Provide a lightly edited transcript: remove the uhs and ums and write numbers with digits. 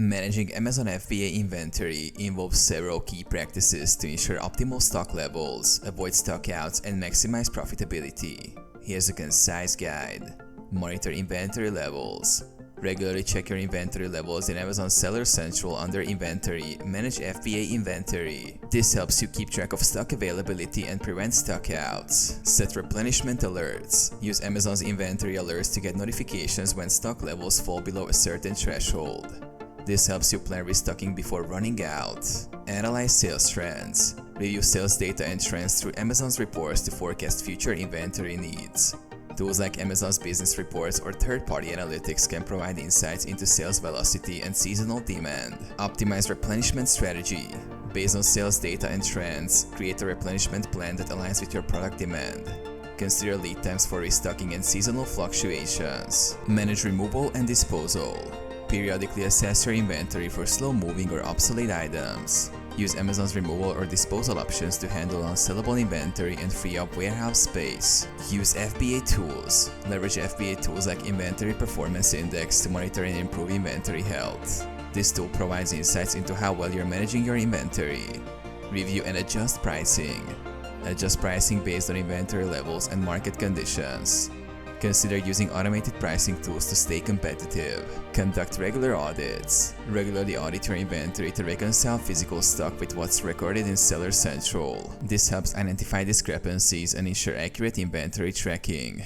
Managing Amazon FBA inventory involves several key practices to ensure optimal stock levels, avoid stockouts, and maximize profitability. Here's a concise guide. Monitor inventory levels. Regularly check your inventory levels in Amazon Seller Central under Inventory. Manage FBA inventory. This helps you keep track of stock availability and prevent stockouts. Set replenishment alerts. Use Amazon's inventory alerts to get notifications when stock levels fall below a certain threshold. This helps you plan restocking before running out. Analyze sales trends. Review sales data and trends through Amazon's reports to forecast future inventory needs. Tools like Amazon's business reports or third-party analytics can provide insights into sales velocity and seasonal demand. Optimize replenishment strategy. Based on sales data and trends, create a replenishment plan that aligns with your product demand. Consider lead times for restocking and seasonal fluctuations. Manage removal and disposal. Periodically assess your inventory for slow-moving or obsolete items. Use Amazon's removal or disposal options to handle unsellable inventory and free up warehouse space. Use FBA tools. Leverage FBA tools like Inventory Performance Index to monitor and improve inventory health. This tool provides insights into how well you're managing your inventory. Review and adjust pricing. Adjust pricing based on inventory levels and market conditions. Consider using automated pricing tools to stay competitive. Conduct regular audits. Regularly audit your inventory to reconcile physical stock with what's recorded in Seller Central. This helps identify discrepancies and ensure accurate inventory tracking.